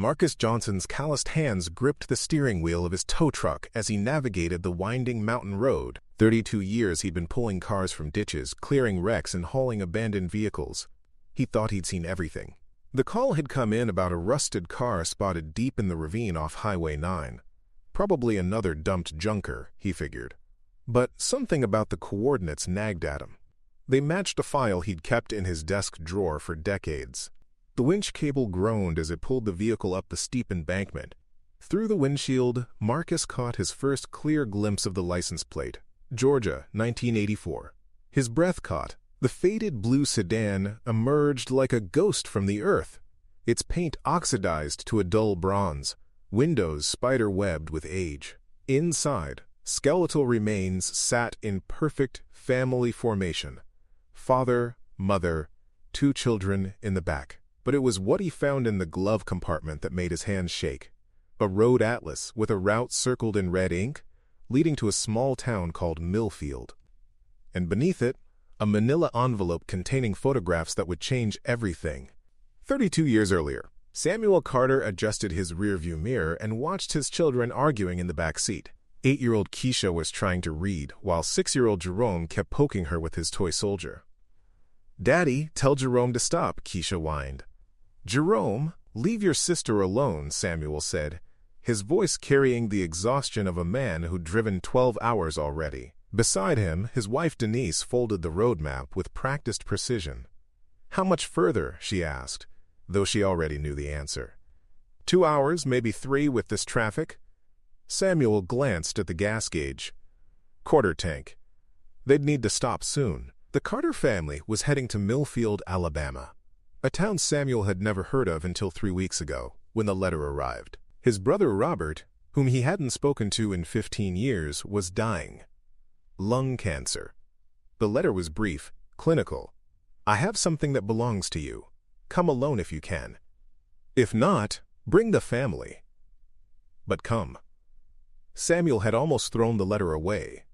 Marcus Johnson's calloused hands gripped the steering wheel of his tow truck as he navigated the winding mountain road. 32 years he'd been pulling cars from ditches, clearing wrecks, and hauling abandoned vehicles. He thought he'd seen everything. The call had come in about a rusted car spotted deep in the ravine off Highway 9. Probably another dumped junker, he figured. But something about the coordinates nagged at him. They matched a file he'd kept in his desk drawer for decades. The winch cable groaned as it pulled the vehicle up the steep embankment. Through the windshield, Marcus caught his first clear glimpse of the license plate. Georgia, 1984. His breath caught. The faded blue sedan emerged like a ghost from the earth, its paint oxidized to a dull bronze, windows spider-webbed with age. Inside, skeletal remains sat in perfect family formation. Father, mother, 2 children in the back. But it was what he found in the glove compartment that made his hands shake. A road atlas with a route circled in red ink, leading to a small town called Millfield. And beneath it, a manila envelope containing photographs that would change everything. 32 years earlier, Samuel Carter adjusted his rearview mirror and watched his children arguing in the back seat. 8-year-old Keisha was trying to read, while 6-year-old Jerome kept poking her with his toy soldier. "Daddy, tell Jerome to stop," Keisha whined. "Jerome, leave your sister alone," Samuel said, his voice carrying the exhaustion of a man who'd driven 12 hours already. Beside him, his wife Denise folded the road map with practiced precision. "How much further?" she asked, though she already knew the answer. 2 hours, maybe 3 with this traffic. Samuel glanced at the gas gauge. Quarter tank. They'd need to stop soon. The Carter family was heading to Millfield, Alabama, a town Samuel had never heard of until 3 weeks ago, when the letter arrived. His brother Robert, whom he hadn't spoken to in 15 years, was dying. Lung cancer. The letter was brief, clinical. "I have something that belongs to you. Come alone if you can. If not, bring the family. But come." Samuel had almost thrown the letter away.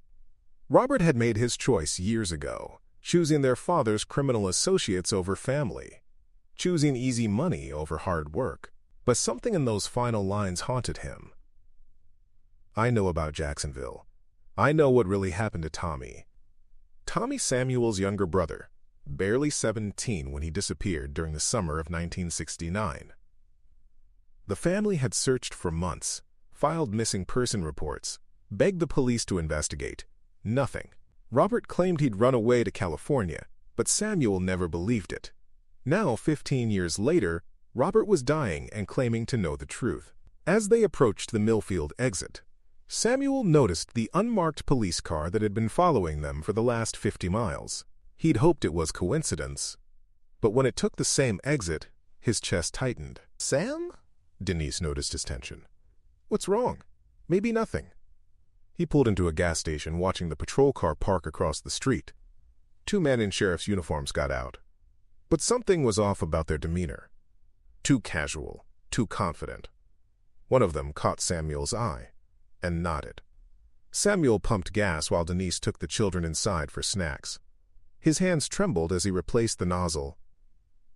Robert had made his choice years ago, choosing their father's criminal associates over family, choosing easy money over hard work. But something in those final lines haunted him. "I know about Jacksonville. I know what really happened to Tommy." Tommy, Samuel's younger brother, barely 17 when he disappeared during the summer of 1969. The family had searched for months, filed missing person reports, begged the police to investigate. Nothing. Robert claimed he'd run away to California, but Samuel never believed it. Now, 15 years later, Robert was dying and claiming to know the truth. As they approached the Millfield exit, Samuel noticed the unmarked police car that had been following them for the last 50 miles. He'd hoped it was coincidence, but when it took the same exit, his chest tightened. "Sam?" Denise noticed his tension. "What's wrong?" "Maybe nothing." He pulled into a gas station, watching the patrol car park across the street. 2 men in sheriff's uniforms got out. But something was off about their demeanor. Too casual, too confident. One of them caught Samuel's eye and nodded. Samuel pumped gas while Denise took the children inside for snacks. His hands trembled as he replaced the nozzle.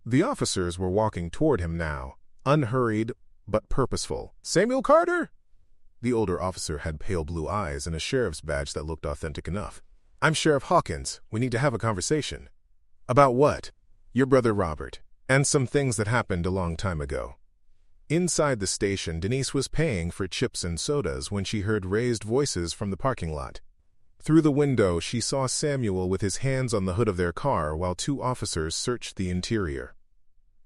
The officers were walking toward him now, unhurried but purposeful. "Samuel Carter?" The older officer had pale blue eyes and a sheriff's badge that looked authentic enough. "I'm Sheriff Hawkins. We need to have a conversation." "About what?" "Your brother Robert, and some things that happened a long time ago." Inside the station, Denise was paying for chips and sodas when she heard raised voices from the parking lot. Through the window, she saw Samuel with his hands on the hood of their car while 2 officers searched the interior.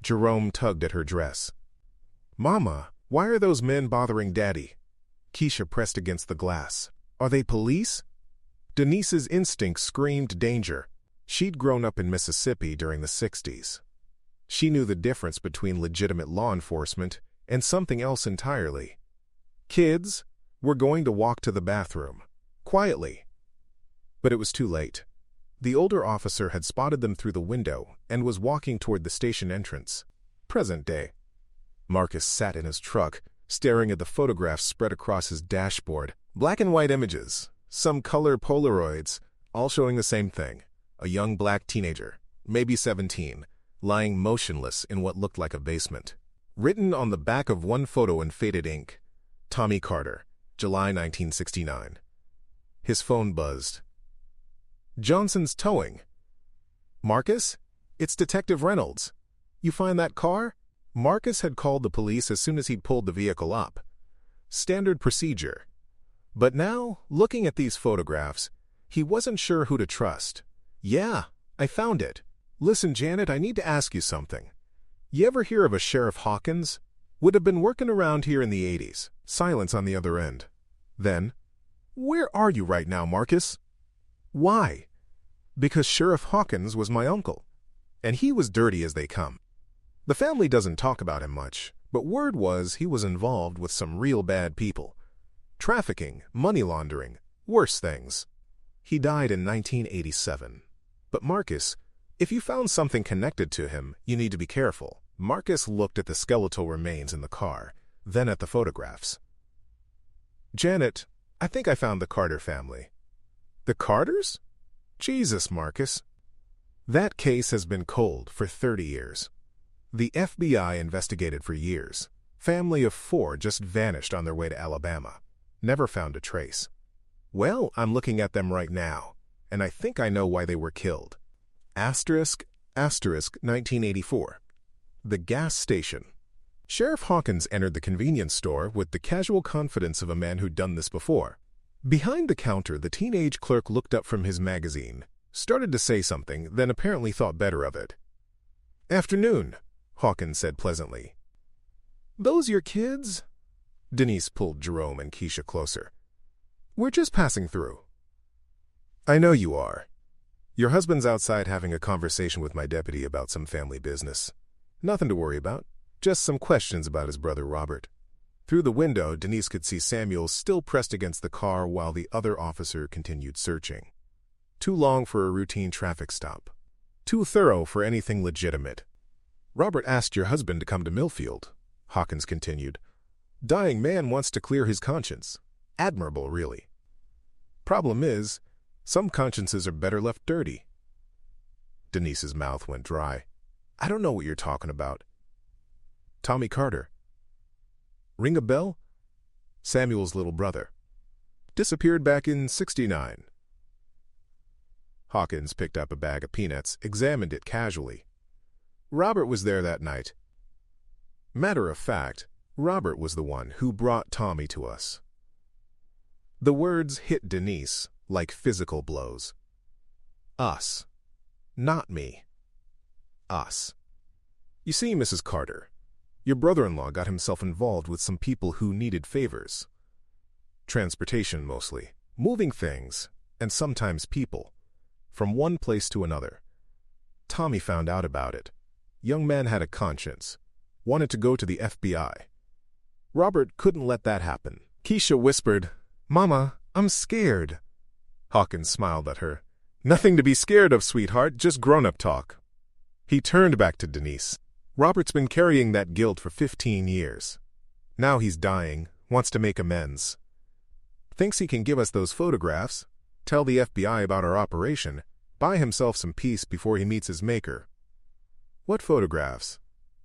Jerome tugged at her dress. "Mama, why are those men bothering Daddy?" Keisha pressed against the glass. "Are they police?" Denise's instinct screamed danger. She'd grown up in Mississippi during the 60s. She knew the difference between legitimate law enforcement and something else entirely. "Kids, we're going to walk to the bathroom. Quietly." But it was too late. The older officer had spotted them through the window and was walking toward the station entrance. Present day. Marcus sat in his truck, staring at the photographs spread across his dashboard. Black and white images, some color Polaroids, all showing the same thing. A young black teenager, maybe 17, lying motionless in what looked like a basement. Written on the back of one photo in faded ink. Tommy Carter, July 1969. His phone buzzed. Johnson's Towing. Marcus? It's Detective Reynolds. You find that car? Marcus had called the police as soon as he'd pulled the vehicle up. Standard procedure. But now, looking at these photographs, he wasn't sure who to trust. Yeah, I found it. Listen, Janet, I need to ask you something. You ever hear of a Sheriff Hawkins? Would have been working around here in the 80s. Silence on the other end. Then, where are you right now, Marcus? Why? Because Sheriff Hawkins was my uncle, and he was dirty as they come. The family doesn't talk about him much, but word was he was involved with some real bad people. Trafficking, money laundering, worse things. He died in 1987. But Marcus, if you found something connected to him, you need to be careful. Marcus looked at the skeletal remains in the car, then at the photographs. Janet, I think I found the Carter family. The Carters? Jesus, Marcus. That case has been cold for 30 years. The FBI investigated for years. Family of 4 just vanished on their way to Alabama. Never found a trace. Well, I'm looking at them right now, and I think I know why they were killed. Asterisk, 1984. The gas station. Sheriff Hawkins entered the convenience store with the casual confidence of a man who'd done this before. Behind the counter, the teenage clerk looked up from his magazine, started to say something, then apparently thought better of it. Afternoon, Hawkins said pleasantly. Those your kids? Denise pulled Jerome and Keisha closer. We're just passing through. I know you are. Your husband's outside having a conversation with my deputy about some family business. Nothing to worry about, just some questions about his brother Robert. Through the window, Denise could see Samuel still pressed against the car while the other officer continued searching. Too long for a routine traffic stop. Too thorough for anything legitimate. Robert asked your husband to come to Millfield, Hawkins continued. Dying man wants to clear his conscience. Admirable, really. Problem is, some consciences are better left dirty. Denise's mouth went dry. I don't know what you're talking about. Tommy Carter. Ring a bell? Samuel's little brother. Disappeared back in '69. Hawkins picked up a bag of peanuts, examined it casually. Robert was there that night. Matter of fact, Robert was the one who brought Tommy to us. The words hit Denise like physical blows. Us. Not me. Us. You see, Mrs. Carter, your brother-in-law got himself involved with some people who needed favors. Transportation, mostly. Moving things, and sometimes people, from one place to another. Tommy found out about it. Young man had a conscience. Wanted to go to the FBI. Robert couldn't let that happen. Keisha whispered, Mama, I'm scared. Hawkins smiled at her. Nothing to be scared of, sweetheart, just grown-up talk. He turned back to Denise. Robert's been carrying that guilt for 15 years. Now he's dying, wants to make amends. Thinks he can give us those photographs, tell the FBI about our operation, buy himself some peace before he meets his maker. What photographs?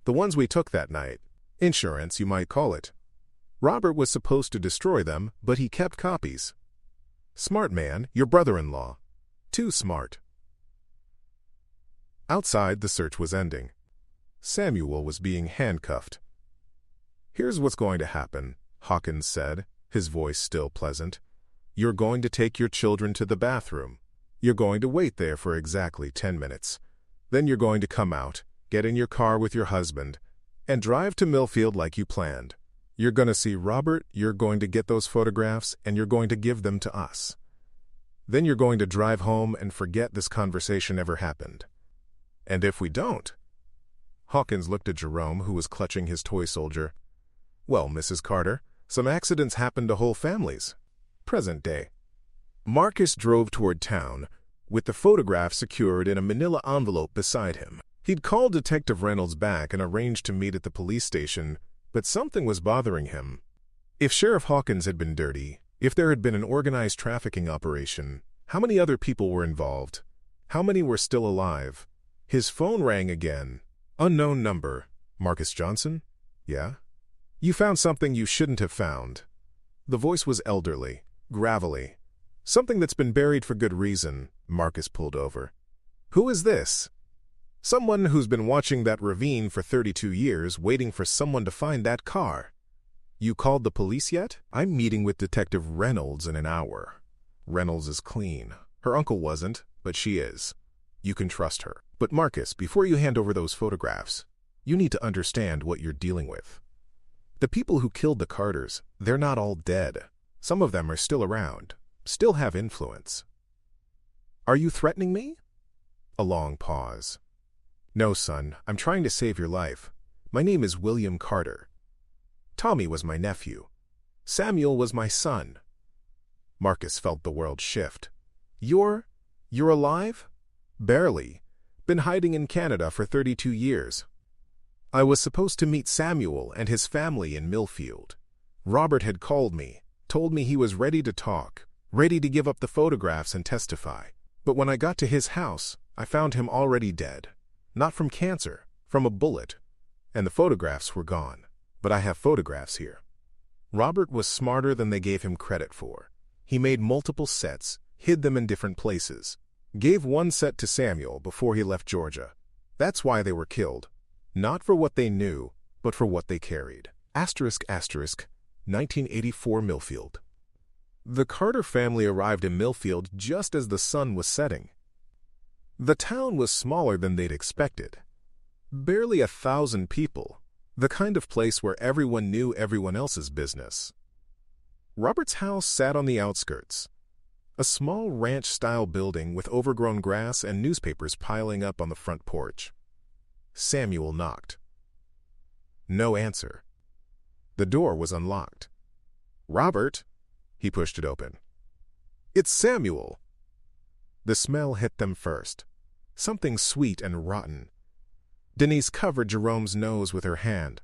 The ones we took that night. Insurance, you might call it. Robert was supposed to destroy them, but he kept copies. Smart man, your brother-in-law. Too smart. Outside, the search was ending. Samuel was being handcuffed. Here's what's going to happen, Hawkins said, his voice still pleasant. You're going to take your children to the bathroom. You're going to wait there for exactly 10 minutes. Then you're going to come out, get in your car with your husband, and drive to Millfield like you planned. You're going to see Robert, you're going to get those photographs, and you're going to give them to us. Then you're going to drive home and forget this conversation ever happened. And if we don't... Hawkins looked at Jerome, who was clutching his toy soldier. Well, Mrs. Carter, some accidents happen to whole families. Present day. Marcus drove toward town, with the photograph secured in a manila envelope beside him. He'd called Detective Reynolds back and arranged to meet at the police station, but something was bothering him. If Sheriff Hawkins had been dirty, if there had been an organized trafficking operation, how many other people were involved? How many were still alive? His phone rang again. Unknown number. Marcus Johnson? Yeah? You found something you shouldn't have found. The voice was elderly, gravelly. Something that's been buried for good reason. Marcus pulled over. Who is this? Someone who's been watching that ravine for 32 years, waiting for someone to find that car. You called the police yet? I'm meeting with Detective Reynolds in an hour. Reynolds is clean. Her uncle wasn't, but she is. You can trust her. But Marcus, before you hand over those photographs, you need to understand what you're dealing with. The people who killed the Carters, they're not all dead. Some of them are still around, still have influence. Are you threatening me? A long pause. No, son, I'm trying to save your life. My name is William Carter. Tommy was my nephew. Samuel was my son. Marcus felt the world shift. You're alive? Barely. Been hiding in Canada for 32 years. I was supposed to meet Samuel and his family in Millfield. Robert had called me, told me he was ready to talk, ready to give up the photographs and testify. But when I got to his house, I found him already dead. Not from cancer, from a bullet. And the photographs were gone. But I have photographs here. Robert was smarter than they gave him credit for. He made multiple sets, hid them in different places. Gave one set to Samuel before he left Georgia. That's why they were killed. Not for what they knew, but for what they carried. *** 1984 Millfield. The Carter family arrived in Millfield just as the sun was setting. The town was smaller than they'd expected. Barely 1,000 people, the kind of place where everyone knew everyone else's business. Robert's house sat on the outskirts. A small ranch-style building with overgrown grass and newspapers piling up on the front porch. Samuel knocked. No answer. The door was unlocked. "Robert!" He pushed it open. "It's Samuel!" The smell hit them first. Something sweet and rotten. Denise covered Jerome's nose with her hand.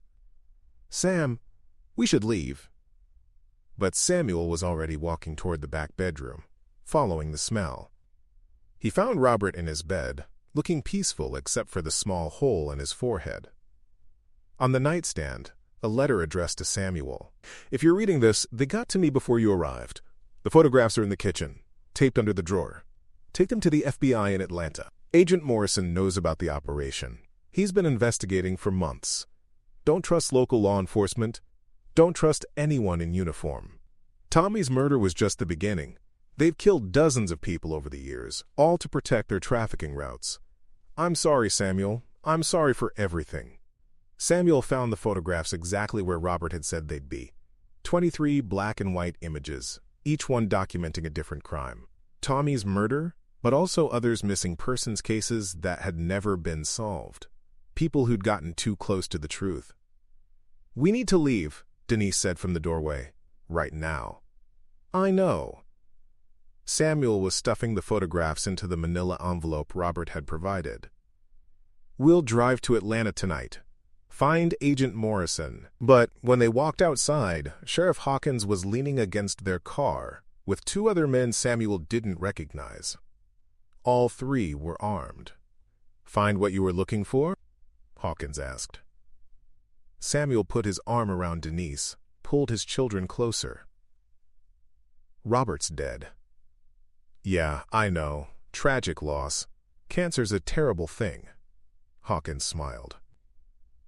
"Sam, we should leave." But Samuel was already walking toward the back bedroom, following the smell. He found Robert in his bed, looking peaceful except for the small hole in his forehead. On the nightstand, a letter addressed to Samuel. "If you're reading this, they got to me before you arrived. The photographs are in the kitchen, taped under the drawer. Take them to the FBI in Atlanta. Agent Morrison knows about the operation. He's been investigating for months. Don't trust local law enforcement. Don't trust anyone in uniform. Tommy's murder was just the beginning. They've killed dozens of people over the years, all to protect their trafficking routes. I'm sorry, Samuel. I'm sorry for everything." Samuel found the photographs exactly where Robert had said they'd be. 23 black and white images, each one documenting a different crime. Tommy's murder, but also others missing persons cases that had never been solved. People who'd gotten too close to the truth. "We need to leave," Denise said from the doorway. "Right now." "I know." Samuel was stuffing the photographs into the manila envelope Robert had provided. "We'll drive to Atlanta tonight. Find Agent Morrison." But when they walked outside, Sheriff Hawkins was leaning against their car, with 2 other men Samuel didn't recognize. All 3 were armed. "Find what you were looking for?" Hawkins asked. Samuel put his arm around Denise, pulled his children closer. "Robert's dead." "Yeah, I know. Tragic loss. Cancer's a terrible thing." Hawkins smiled.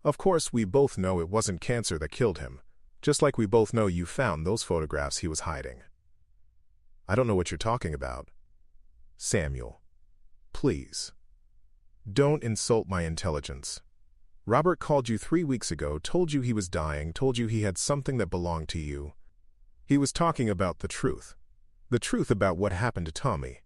"Of course, we both know it wasn't cancer that killed him, just like we both know you found those photographs he was hiding." "I don't know what you're talking about." "Samuel, please. Don't insult my intelligence. Robert called you 3 weeks ago, told you he was dying, told you he had something that belonged to you. He was talking about the truth about what happened to Tommy.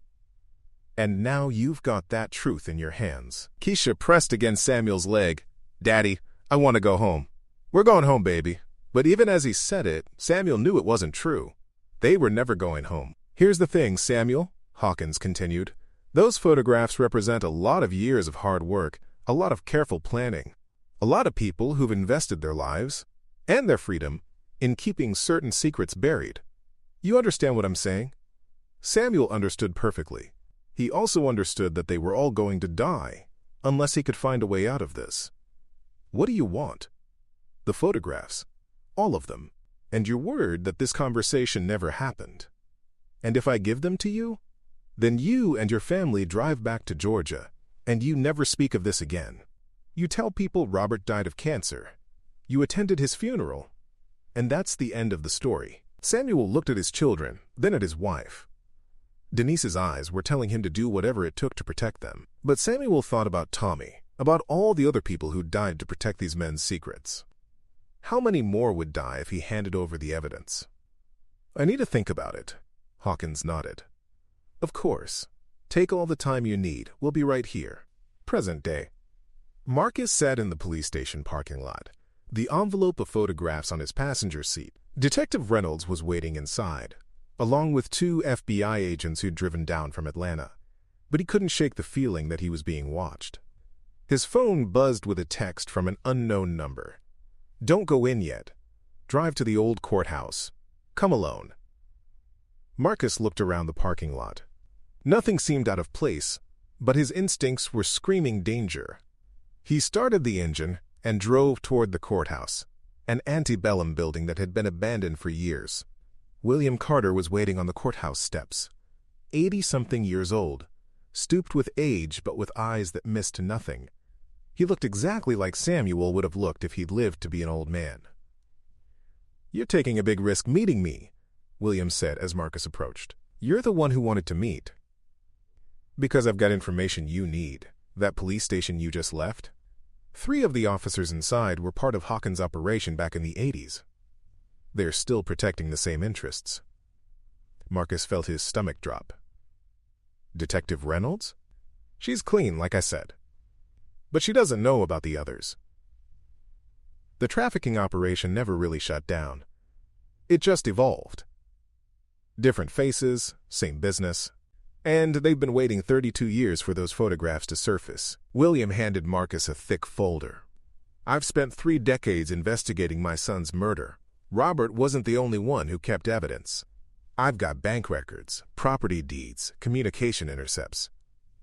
And now you've got that truth in your hands." Keisha pressed against Samuel's leg. "Daddy, I want to go home." "We're going home, baby." But even as he said it, Samuel knew it wasn't true. They were never going home. "Here's the thing, Samuel," Hawkins continued. "Those photographs represent a lot of years of hard work, a lot of careful planning. A lot of people who've invested their lives, and their freedom, in keeping certain secrets buried. You understand what I'm saying?" Samuel understood perfectly. He also understood that they were all going to die, unless he could find a way out of this. "What do you want?" The photographs. All of them. And your word that this conversation never happened. And if I give them to you, then you and your family drive back to Georgia, and you never speak of this again. You tell people Robert died of cancer. You attended his funeral. And that's the end of the story. Samuel looked at his children, then at his wife. Denise's eyes were telling him to do whatever it took to protect them. But Samuel thought about Tommy, about all the other people who died to protect these men's secrets. How many more would die if he handed over the evidence? I need to think about it. Hawkins nodded. Of course. Take all the time you need. We'll be right here. Present day. Marcus sat in the police station parking lot, the envelope of photographs on his passenger seat. Detective Reynolds was waiting inside, along with 2 FBI agents who'd driven down from Atlanta, but he couldn't shake the feeling that he was being watched. His phone buzzed with a text from an unknown number. Don't go in yet. Drive to the old courthouse. Come alone. Marcus looked around the parking lot. Nothing seemed out of place, but his instincts were screaming danger. He started the engine and drove toward the courthouse, an antebellum building that had been abandoned for years. William Carter was waiting on the courthouse steps, 80-something years old, stooped with age but with eyes that missed nothing. He looked exactly like Samuel would have looked if he'd lived to be an old man. You're taking a big risk meeting me, William said as Marcus approached. You're the one who wanted to meet. Because I've got information you need. That police station you just left? 3 of the officers inside were part of Hawkins' operation back in the 80s. They're still protecting the same interests. Marcus felt his stomach drop. Detective Reynolds? She's clean, like I said. But she doesn't know about the others. The trafficking operation never really shut down. It just evolved. Different faces, same business. And they've been waiting 32 years for those photographs to surface. William handed Marcus a thick folder. I've spent 3 decades investigating my son's murder. Robert wasn't the only one who kept evidence. I've got bank records, property deeds, communication intercepts.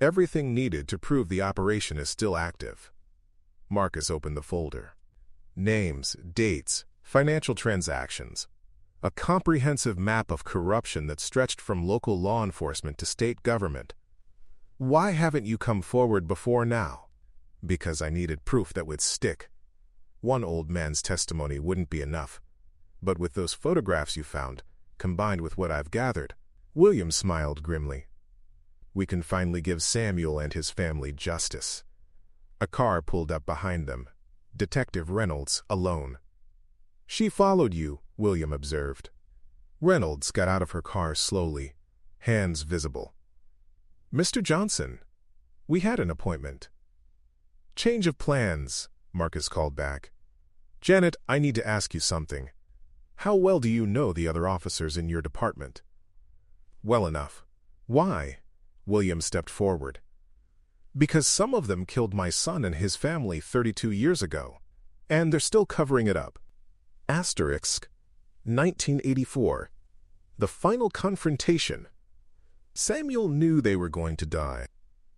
Everything needed to prove the operation is still active. Marcus opened the folder. Names, dates, financial transactions. A comprehensive map of corruption that stretched from local law enforcement to state government. Why haven't you come forward before now? Because I needed proof that would stick. One old man's testimony wouldn't be enough. But with those photographs you found, combined with what I've gathered, William smiled grimly. We can finally give Samuel and his family justice. A car pulled up behind them. Detective Reynolds alone. She followed you, William observed. Reynolds got out of her car slowly, hands visible. Mr. Johnson, we had an appointment. Change of plans, Marcus called back. Janet, I need to ask you something. How well do you know the other officers in your department? Well enough. Why? William stepped forward. Because some of them killed my son and his family 32 years ago, and they're still covering it up. Asterisk, 1984. The final confrontation. Samuel knew they were going to die.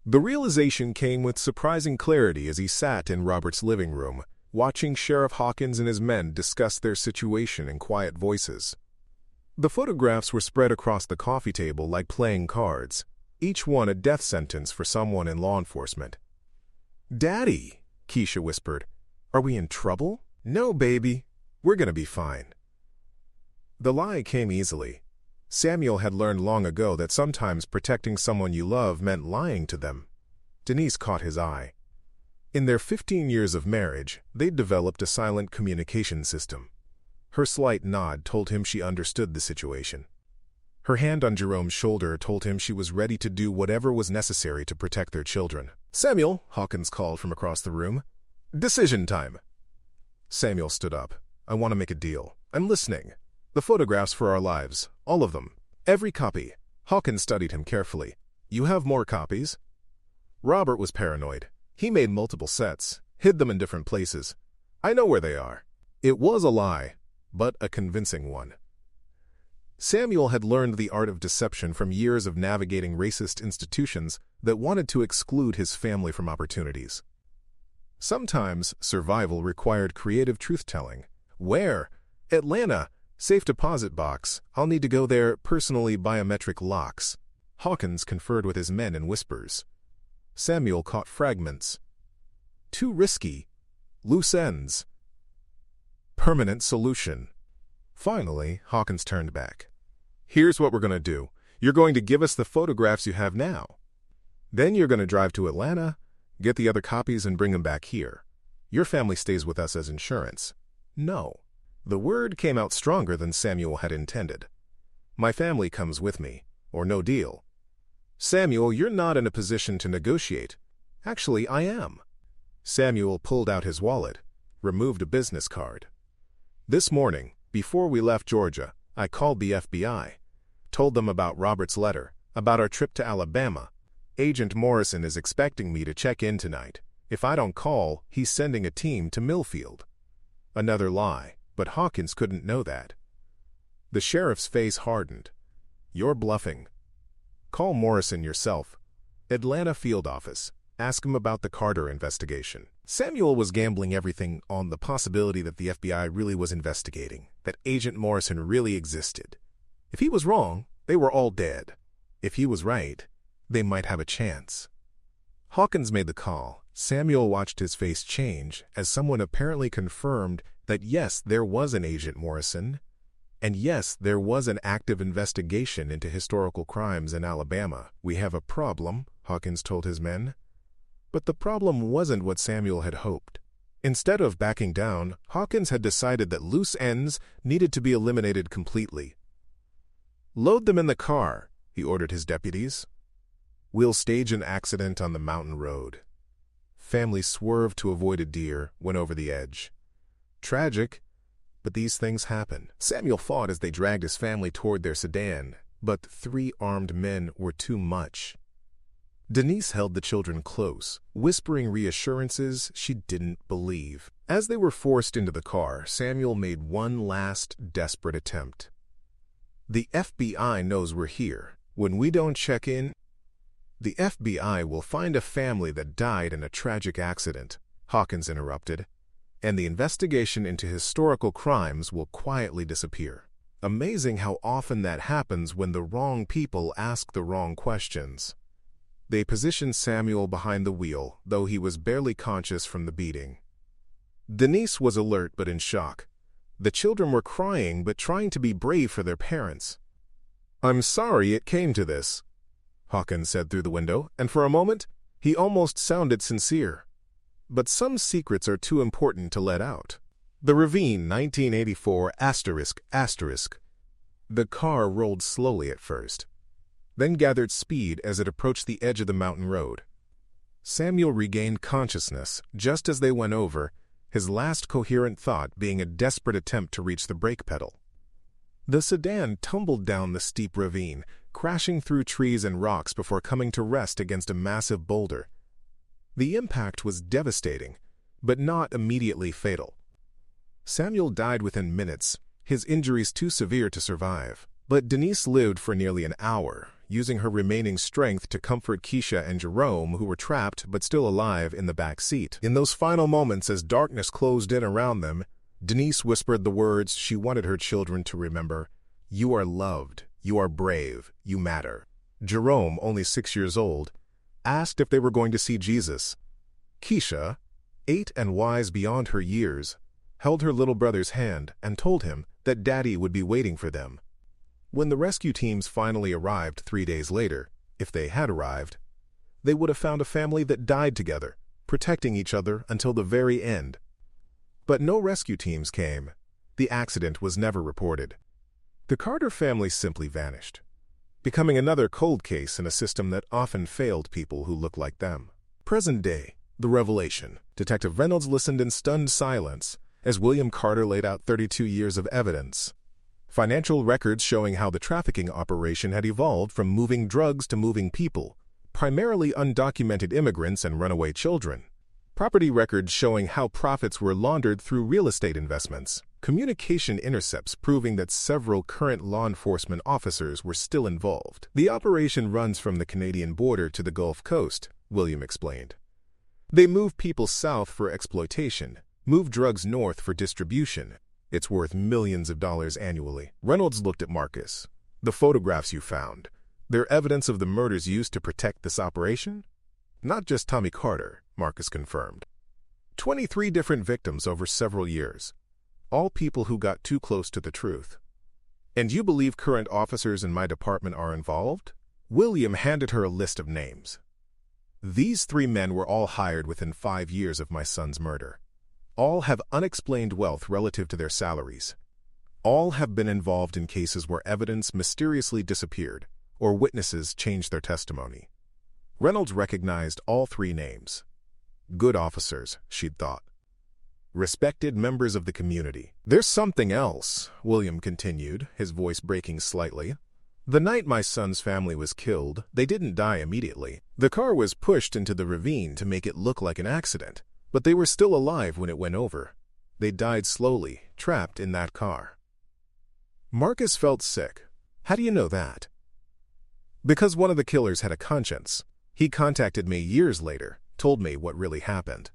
The realization came with surprising clarity as he sat in Robert's living room, watching Sheriff Hawkins and his men discuss their situation in quiet voices. The photographs were spread across the coffee table like playing cards, each one a death sentence for someone in law enforcement. Daddy, Keisha whispered, are we in trouble? No, baby. We're going to be fine. The lie came easily. Samuel had learned long ago that sometimes protecting someone you love meant lying to them. Denise caught his eye. In their 15 years of marriage, they'd developed a silent communication system. Her slight nod told him she understood the situation. Her hand on Jerome's shoulder told him she was ready to do whatever was necessary to protect their children. Samuel, Hawkins called from across the room. Decision time. Samuel stood up. I want to make a deal. I'm listening. The photographs for our lives. All of them. Every copy. Hawkins studied him carefully. You have more copies? Robert was paranoid. He made multiple sets, hid them in different places. I know where they are. It was a lie, but a convincing one. Samuel had learned the art of deception from years of navigating racist institutions that wanted to exclude his family from opportunities. Sometimes survival required creative truth-telling. Where? Atlanta. Safe deposit box. I'll need to go there personally. Biometric locks. Hawkins conferred with his men in whispers. Samuel caught fragments. Too risky. Loose ends. Permanent solution. Finally, Hawkins turned back. Here's what we're going to do. You're going to give us the photographs you have now. Then you're going to drive to Atlanta, get the other copies and bring them back here. Your family stays with us as insurance. No. The word came out stronger than Samuel had intended. My family comes with me, or no deal. Samuel, you're not in a position to negotiate. Actually, I am. Samuel pulled out his wallet, removed a business card. This morning, before we left Georgia, I called the FBI, told them about Robert's letter, about our trip to Alabama. Agent Morrison is expecting me to check in tonight. If I don't call, he's sending a team to Millfield. Another lie, but Hawkins couldn't know that. The sheriff's face hardened. You're bluffing. Call Morrison yourself. Atlanta field office. Ask him about the Carter investigation. Samuel was gambling everything on the possibility that the FBI really was investigating, that Agent Morrison really existed. If he was wrong, they were all dead. If he was right, they might have a chance. Hawkins made the call. Samuel watched his face change as someone apparently confirmed that yes, there was an Agent Morrison, and yes, there was an active investigation into historical crimes in Alabama. We have a problem, Hawkins told his men. But the problem wasn't what Samuel had hoped. Instead of backing down, Hawkins had decided that loose ends needed to be eliminated completely. Load them in the car, he ordered his deputies. We'll stage an accident on the mountain road. Family swerved to avoid a deer, went over the edge. Tragic, but these things happen. Samuel fought as they dragged his family toward their sedan, but 3 armed men were too much. Denise held the children close, whispering reassurances she didn't believe. As they were forced into the car, Samuel made one last desperate attempt. The FBI knows we're here. When we don't check in, the FBI will find a family that died in a tragic accident, Hawkins interrupted, and the investigation into historical crimes will quietly disappear. Amazing how often that happens when the wrong people ask the wrong questions. They positioned Samuel behind the wheel, though he was barely conscious from the beating. Denise was alert but in shock. The children were crying but trying to be brave for their parents. I'm sorry it came to this, Hawkins said through the window, and for a moment, he almost sounded sincere. But some secrets are too important to let out. The ravine, 1984 ***. The car rolled slowly at first, then gathered speed as it approached the edge of the mountain road. Samuel regained consciousness just as they went over, his last coherent thought being a desperate attempt to reach the brake pedal. The sedan tumbled down the steep ravine, crashing through trees and rocks before coming to rest against a massive boulder. The impact was devastating, but not immediately fatal. Samuel died within minutes, his injuries too severe to survive. But Denise lived for nearly an hour, using her remaining strength to comfort Keisha and Jerome, who were trapped but still alive in the back seat. In those final moments as darkness closed in around them, Denise whispered the words she wanted her children to remember. You are loved, you are brave, you matter. Jerome, only 6 years old, asked if they were going to see Jesus. Keisha, 8 and wise beyond her years, held her little brother's hand and told him that Daddy would be waiting for them. When the rescue teams finally arrived 3 days later, if they had arrived, they would have found a family that died together, protecting each other until the very end. But no rescue teams came. The accident was never reported. The Carter family simply vanished, becoming another cold case in a system that often failed people who looked like them. Present day, the revelation. Detective Reynolds listened in stunned silence as William Carter laid out 32 years of evidence. Financial records showing how the trafficking operation had evolved from moving drugs to moving people, primarily undocumented immigrants and runaway children. Property records showing how profits were laundered through real estate investments. Communication intercepts proving that several current law enforcement officers were still involved. The operation runs from the Canadian border to the Gulf Coast, William explained. They move people south for exploitation, move drugs north for distribution. It's worth millions of dollars annually. Reynolds looked at Marcus. The photographs you found, they're evidence of the murders used to protect this operation? Not just Tommy Carter, Marcus confirmed. 23 different victims over several years. All people who got too close to the truth. And you believe current officers in my department are involved? William handed her a list of names. These 3 men were all hired within 5 years of my son's murder. All have unexplained wealth relative to their salaries. All have been involved in cases where evidence mysteriously disappeared or witnesses changed their testimony. Reynolds recognized all 3 names. Good officers, she'd thought. Respected members of the community. There's something else, William continued, his voice breaking slightly. The night my son's family was killed, they didn't die immediately. The car was pushed into the ravine to make it look like an accident, but they were still alive when it went over. They died slowly, trapped in that car. Marcus felt sick. How do you know that? Because one of the killers had a conscience. He contacted me years later, told me what really happened.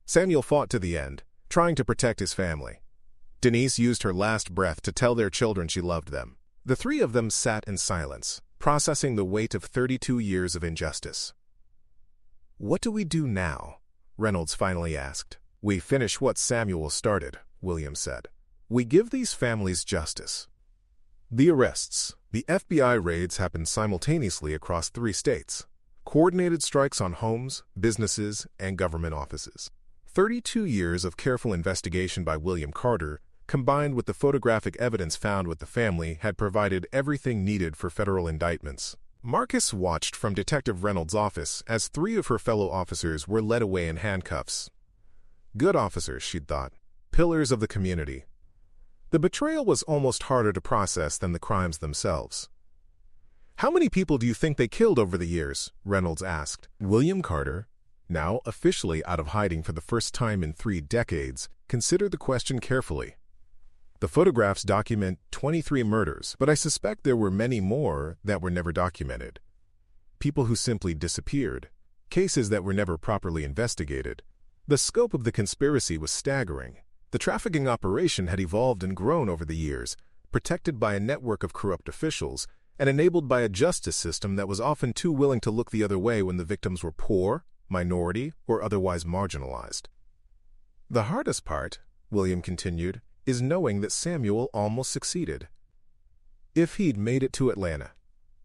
Samuel fought to the end, trying to protect his family. Denise used her last breath to tell their children she loved them. The 3 of them sat in silence, processing the weight of 32 years of injustice. What do we do now? Reynolds finally asked. We finish what Samuel started, William said. We give these families justice. The arrests. The FBI raids happened simultaneously across 3 states. Coordinated strikes on homes, businesses, and government offices. 32 years of careful investigation by William Carter, combined with the photographic evidence found with the family, had provided everything needed for federal indictments. Marcus watched from Detective Reynolds' office as 3 of her fellow officers were led away in handcuffs. Good officers, she'd thought. Pillars of the community. The betrayal was almost harder to process than the crimes themselves. How many people do you think they killed over the years? Reynolds asked. William Carter, now officially out of hiding for the first time in 3 decades, considered the question carefully. The photographs document 23 murders, but I suspect there were many more that were never documented. People who simply disappeared, cases that were never properly investigated. The scope of the conspiracy was staggering. The trafficking operation had evolved and grown over the years, protected by a network of corrupt officials, and enabled by a justice system that was often too willing to look the other way when the victims were poor, minority, or otherwise marginalized. The hardest part, William continued, is knowing that Samuel almost succeeded. If he'd made it to Atlanta,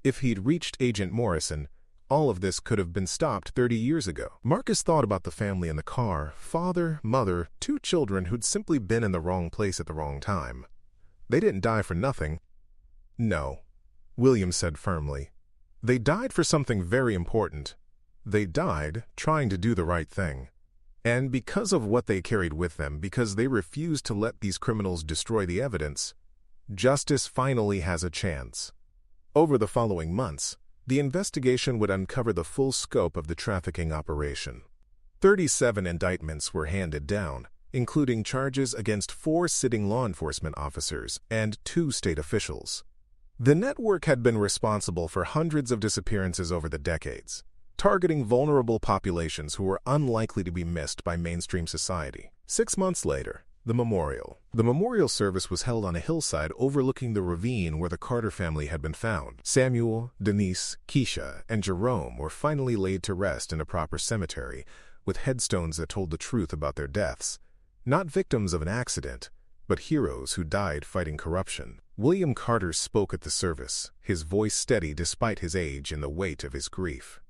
if he'd reached Agent Morrison, all of this could have been stopped 30 years ago. Marcus thought about the family in the car, father, mother, 2 children who'd simply been in the wrong place at the wrong time. They didn't die for nothing. No, William said firmly. They died for something very important. They died trying to do the right thing. And because of what they carried with them, because they refused to let these criminals destroy the evidence, justice finally has a chance. Over the following months, the investigation would uncover the full scope of the trafficking operation. 37 indictments were handed down, including charges against 4 sitting law enforcement officers and 2 state officials. The network had been responsible for hundreds of disappearances over the decades, targeting vulnerable populations who were unlikely to be missed by mainstream society. 6 months later, the memorial service was held on a hillside overlooking the ravine where the Carter family had been found. Samuel, Denise, Keisha, and Jerome were finally laid to rest in a proper cemetery, with headstones that told the truth about their deaths. Not victims of an accident, but heroes who died fighting corruption. William Carter spoke at the service, his voice steady despite his age and the weight of his grief.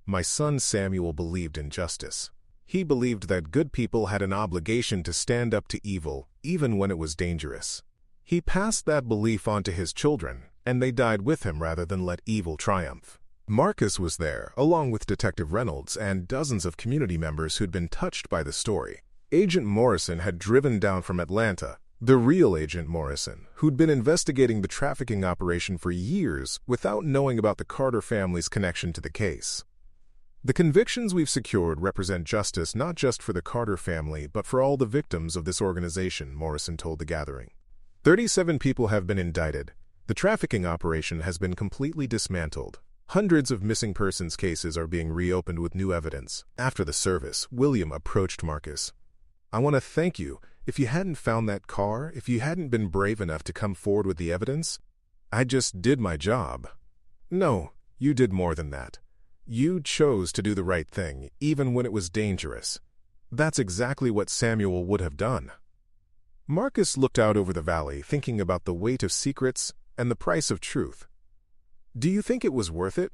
My son Samuel believed in justice. He believed that good people had an obligation to stand up to evil, even when it was dangerous. He passed that belief on to his children, and they died with him rather than let evil triumph. Marcus was there, along with Detective Reynolds and dozens of community members who'd been touched by the story. Agent Morrison had driven down from Atlanta, the real Agent Morrison, who'd been investigating the trafficking operation for years without knowing about the Carter family's connection to the case. The convictions we've secured represent justice not just for the Carter family, but for all the victims of this organization, Morrison told the gathering. 37 people have been indicted. The trafficking operation has been completely dismantled. Hundreds of missing persons cases are being reopened with new evidence. After the service, William approached Marcus. "I want to thank you. If you hadn't found that car, if you hadn't been brave enough to come forward with the evidence, I just did my job." "No, you did more than that. You chose to do the right thing, even when it was dangerous. That's exactly what Samuel would have done." Marcus looked out over the valley, thinking about the weight of secrets and the price of truth. "Do you think it was worth it?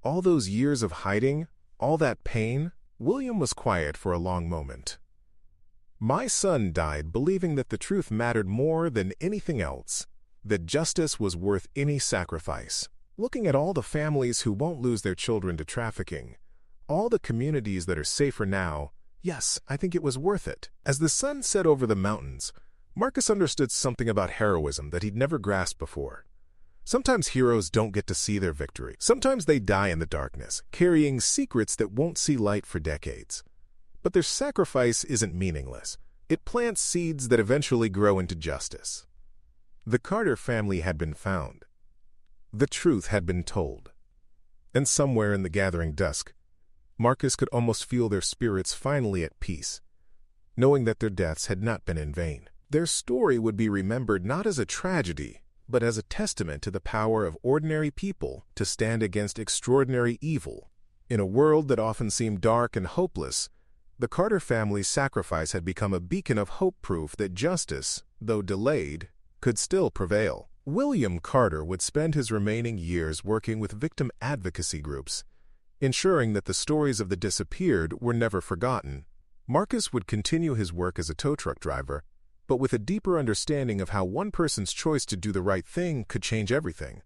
All those years of hiding, all that pain?" William was quiet for a long moment. "My son died believing that the truth mattered more than anything else, that justice was worth any sacrifice. Looking at all the families who won't lose their children to trafficking, all the communities that are safer now, yes, I think it was worth it." As the sun set over the mountains, Marcus understood something about heroism that he'd never grasped before. Sometimes heroes don't get to see their victory. Sometimes they die in the darkness, carrying secrets that won't see light for decades. But their sacrifice isn't meaningless. It plants seeds that eventually grow into justice. The Carter family had been found. The truth had been told. And somewhere in the gathering dusk, Marcus could almost feel their spirits finally at peace, knowing that their deaths had not been in vain. Their story would be remembered not as a tragedy, but as a testament to the power of ordinary people to stand against extraordinary evil. In a world that often seemed dark and hopeless, the Carter family's sacrifice had become a beacon of hope, proof that justice, though delayed, could still prevail. William Carter would spend his remaining years working with victim advocacy groups, ensuring that the stories of the disappeared were never forgotten. Marcus would continue his work as a tow truck driver, but with a deeper understanding of how one person's choice to do the right thing could change everything.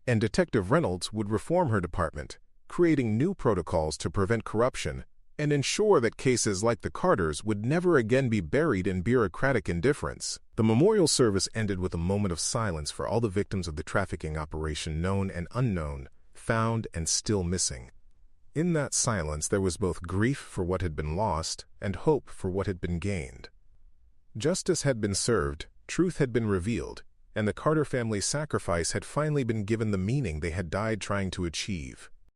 And Detective Reynolds would reform her department, creating new protocols to prevent corruption and ensure that cases like the Carters would never again be buried in bureaucratic indifference. The memorial service ended with a moment of silence for all the victims of the trafficking operation, known and unknown, found and still missing. In that silence there was both grief for what had been lost and hope for what had been gained. Justice had been served, truth had been revealed, and the Carter family's sacrifice had finally been given the meaning they had died trying to achieve.